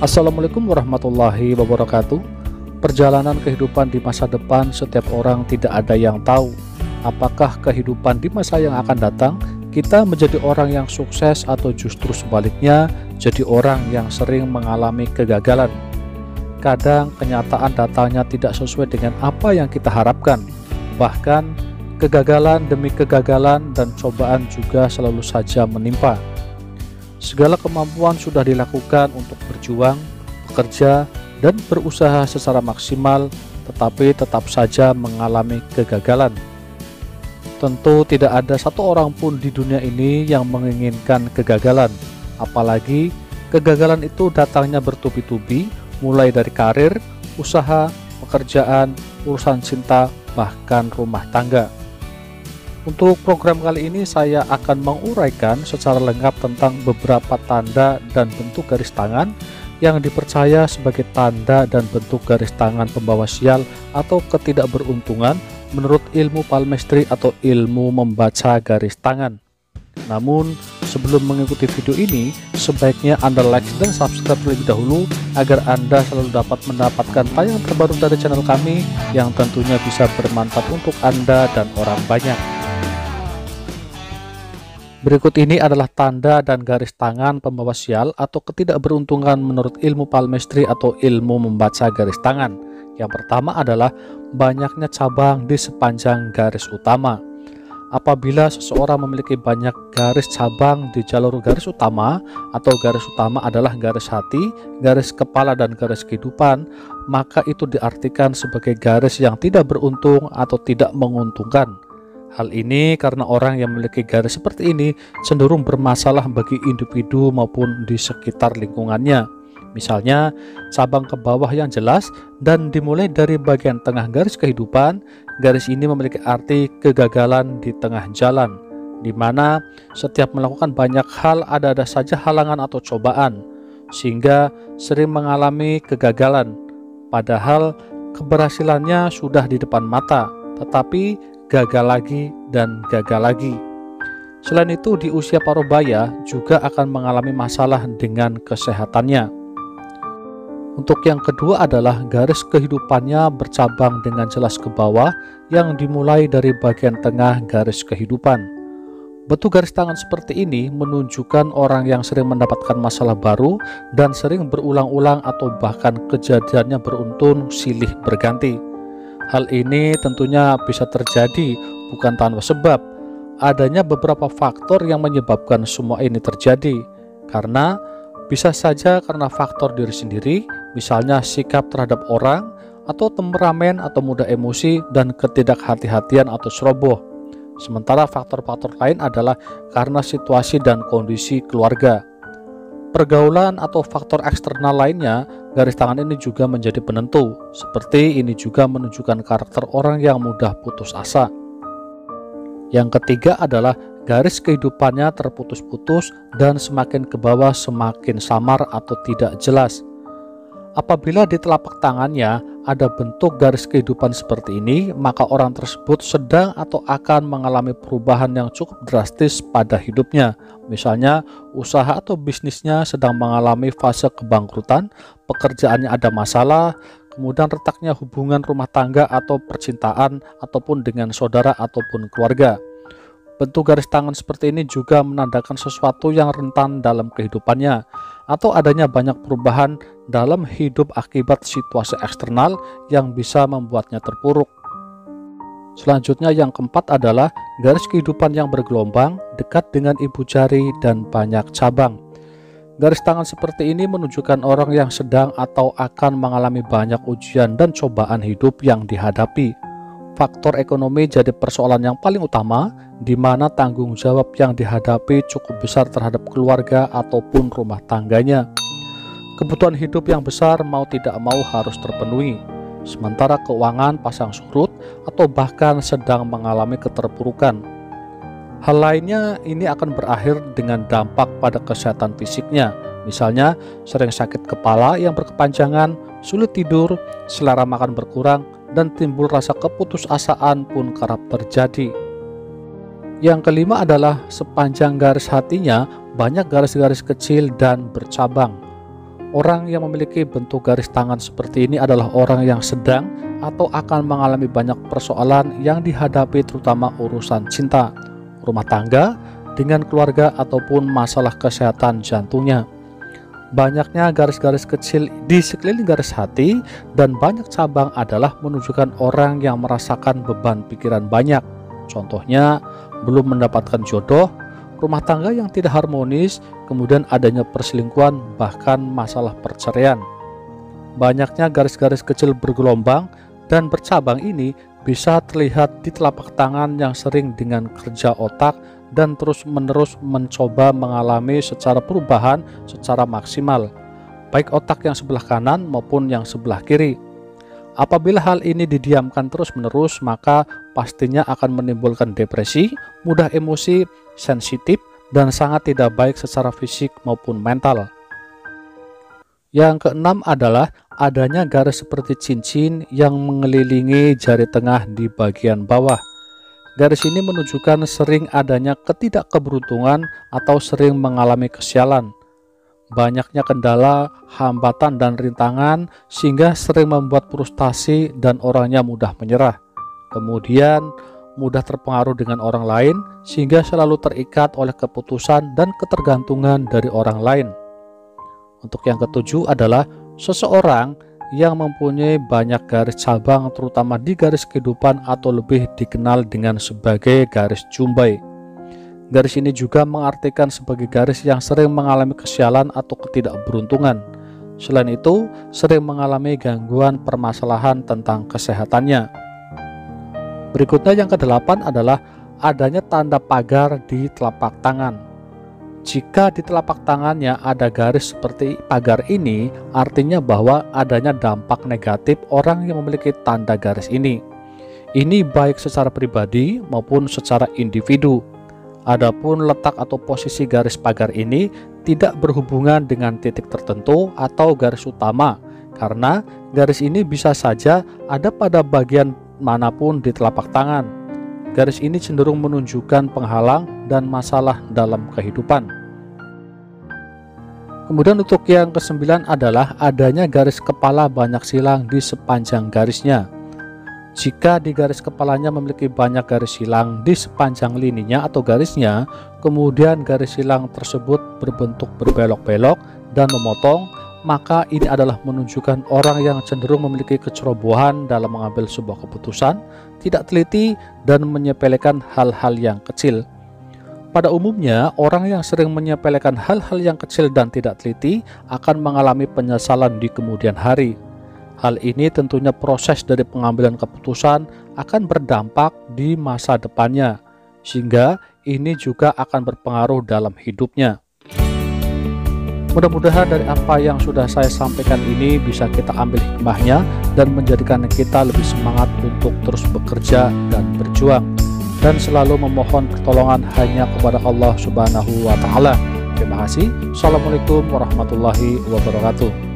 Assalamualaikum warahmatullahi wabarakatuh. Perjalanan kehidupan di masa depan setiap orang tidak ada yang tahu. Apakah kehidupan di masa yang akan datang kita menjadi orang yang sukses atau justru sebaliknya jadi orang yang sering mengalami kegagalan. Kadang kenyataan datangnya tidak sesuai dengan apa yang kita harapkan. Bahkan kegagalan demi kegagalan dan cobaan juga selalu saja menimpa. Segala kemampuan sudah dilakukan untuk berjuang, bekerja, dan berusaha secara maksimal, tetapi tetap saja mengalami kegagalan. Tentu tidak ada satu orang pun di dunia ini yang menginginkan kegagalan, apalagi kegagalan itu datangnya bertubi-tubi, mulai dari karir, usaha, pekerjaan, urusan cinta, bahkan rumah tangga. Untuk program kali ini saya akan menguraikan secara lengkap tentang beberapa tanda dan bentuk garis tangan yang dipercaya sebagai tanda dan bentuk garis tangan pembawa sial atau ketidakberuntungan menurut ilmu palmistry atau ilmu membaca garis tangan. Namun sebelum mengikuti video ini, sebaiknya Anda like dan subscribe terlebih dahulu agar Anda selalu dapat mendapatkan tayangan terbaru dari channel kami yang tentunya bisa bermanfaat untuk Anda dan orang banyak. Berikut ini adalah tanda dan garis tangan pembawa sial atau ketidakberuntungan menurut ilmu palmistry atau ilmu membaca garis tangan. Yang pertama adalah banyaknya cabang di sepanjang garis utama. Apabila seseorang memiliki banyak garis cabang di jalur garis utama, atau garis utama adalah garis hati, garis kepala, dan garis kehidupan, maka itu diartikan sebagai garis yang tidak beruntung atau tidak menguntungkan. Hal ini karena orang yang memiliki garis seperti ini cenderung bermasalah bagi individu maupun di sekitar lingkungannya. Misalnya, cabang ke bawah yang jelas dan dimulai dari bagian tengah garis kehidupan, garis ini memiliki arti kegagalan di tengah jalan, di mana setiap melakukan banyak hal ada saja halangan atau cobaan, sehingga sering mengalami kegagalan. Padahal keberhasilannya sudah di depan mata, tetapi gagal lagi dan gagal lagi. Selain itu, di usia parubaya juga akan mengalami masalah dengan kesehatannya. Untuk yang kedua adalah garis kehidupannya bercabang dengan jelas ke bawah yang dimulai dari bagian tengah garis kehidupan. Bentuk garis tangan seperti ini menunjukkan orang yang sering mendapatkan masalah baru dan sering berulang-ulang atau bahkan kejadiannya beruntun silih berganti. Hal ini tentunya bisa terjadi bukan tanpa sebab. Adanya beberapa faktor yang menyebabkan semua ini terjadi. Karena bisa saja karena faktor diri sendiri, misalnya sikap terhadap orang, atau temperamen atau mudah emosi dan ketidakhati-hatian atau ceroboh. Sementara faktor-faktor lain adalah karena situasi dan kondisi keluarga. Pergaulan atau faktor eksternal lainnya, garis tangan ini juga menjadi penentu. Seperti ini juga menunjukkan karakter orang yang mudah putus asa. Yang ketiga adalah garis kehidupannya terputus-putus dan semakin ke bawah semakin samar atau tidak jelas. Apabila di telapak tangannya ada bentuk garis kehidupan seperti ini, maka orang tersebut sedang atau akan mengalami perubahan yang cukup drastis pada hidupnya. Misalnya, usaha atau bisnisnya sedang mengalami fase kebangkrutan, pekerjaannya ada masalah, kemudian retaknya hubungan rumah tangga atau percintaan, ataupun dengan saudara ataupun keluarga. Bentuk garis tangan seperti ini juga menandakan sesuatu yang rentan dalam kehidupannya, atau adanya banyak perubahan dalam hidup akibat situasi eksternal yang bisa membuatnya terpuruk. Selanjutnya yang keempat adalah garis kehidupan yang bergelombang, dekat dengan ibu jari dan banyak cabang. Garis tangan seperti ini menunjukkan orang yang sedang atau akan mengalami banyak ujian dan cobaan hidup yang dihadapi. Faktor ekonomi jadi persoalan yang paling utama, di mana tanggung jawab yang dihadapi cukup besar terhadap keluarga ataupun rumah tangganya. Kebutuhan hidup yang besar mau tidak mau harus terpenuhi, sementara keuangan pasang surut atau bahkan sedang mengalami keterpurukan. Hal lainnya ini akan berakhir dengan dampak pada kesehatan fisiknya, misalnya sering sakit kepala yang berkepanjangan, sulit tidur, selera makan berkurang, dan timbul rasa keputusasaan pun kerap terjadi. Yang kelima adalah sepanjang garis hatinya banyak garis-garis kecil dan bercabang. Orang yang memiliki bentuk garis tangan seperti ini adalah orang yang sedang atau akan mengalami banyak persoalan yang dihadapi, terutama urusan cinta, rumah tangga, dengan keluarga, ataupun masalah kesehatan jantungnya. Banyaknya garis-garis kecil di sekeliling garis hati dan banyak cabang adalah menunjukkan orang yang merasakan beban pikiran banyak. Contohnya, belum mendapatkan jodoh, rumah tangga yang tidak harmonis, kemudian adanya perselingkuhan, bahkan masalah perceraian. Banyaknya garis-garis kecil bergelombang dan bercabang ini bisa terlihat di telapak tangan yang sering dengan kerja otak dan terus-menerus mencoba mengalami secara perubahan secara maksimal, baik otak yang sebelah kanan maupun yang sebelah kiri. Apabila hal ini didiamkan terus-menerus, maka pastinya akan menimbulkan depresi, mudah emosi, sensitif, dan sangat tidak baik secara fisik maupun mental. Yang keenam adalah adanya garis seperti cincin yang mengelilingi jari tengah di bagian bawah. Garis ini menunjukkan sering adanya ketidakkeberuntungan atau sering mengalami kesialan. Banyaknya kendala, hambatan, dan rintangan sehingga sering membuat frustasi dan orangnya mudah menyerah. Kemudian mudah terpengaruh dengan orang lain sehingga selalu terikat oleh keputusan dan ketergantungan dari orang lain. Untuk yang ketujuh adalah seseorang yang mempunyai banyak garis cabang, terutama di garis kehidupan atau lebih dikenal dengan sebagai garis jumbai. Garis ini juga mengartikan sebagai garis yang sering mengalami kesialan atau ketidakberuntungan. Selain itu, sering mengalami gangguan permasalahan tentang kesehatannya. Berikutnya yang kedelapan adalah adanya tanda pagar di telapak tangan. Jika di telapak tangannya ada garis seperti pagar ini, artinya bahwa adanya dampak negatif orang yang memiliki tanda garis ini. Ini baik secara pribadi maupun secara individu. Adapun letak atau posisi garis pagar ini tidak berhubungan dengan titik tertentu atau garis utama, karena garis ini bisa saja ada pada bagian manapun di telapak tangan. Garis ini cenderung menunjukkan penghalang dan masalah dalam kehidupan. Kemudian untuk yang kesembilan adalah adanya garis kepala banyak silang di sepanjang garisnya. Jika di garis kepalanya memiliki banyak garis silang di sepanjang lininya atau garisnya, kemudian garis silang tersebut berbentuk berbelok-belok dan memotong, maka ini adalah menunjukkan orang yang cenderung memiliki kecerobohan dalam mengambil sebuah keputusan, tidak teliti, dan menyepelekan hal-hal yang kecil. Pada umumnya, orang yang sering menyepelekan hal-hal yang kecil dan tidak teliti akan mengalami penyesalan di kemudian hari. Hal ini tentunya proses dari pengambilan keputusan akan berdampak di masa depannya, sehingga ini juga akan berpengaruh dalam hidupnya. Mudah-mudahan dari apa yang sudah saya sampaikan ini bisa kita ambil hikmahnya dan menjadikan kita lebih semangat untuk terus bekerja dan berjuang, dan selalu memohon pertolongan hanya kepada Allah Subhanahu wa Ta'ala. Terima kasih. Assalamualaikum warahmatullahi wabarakatuh.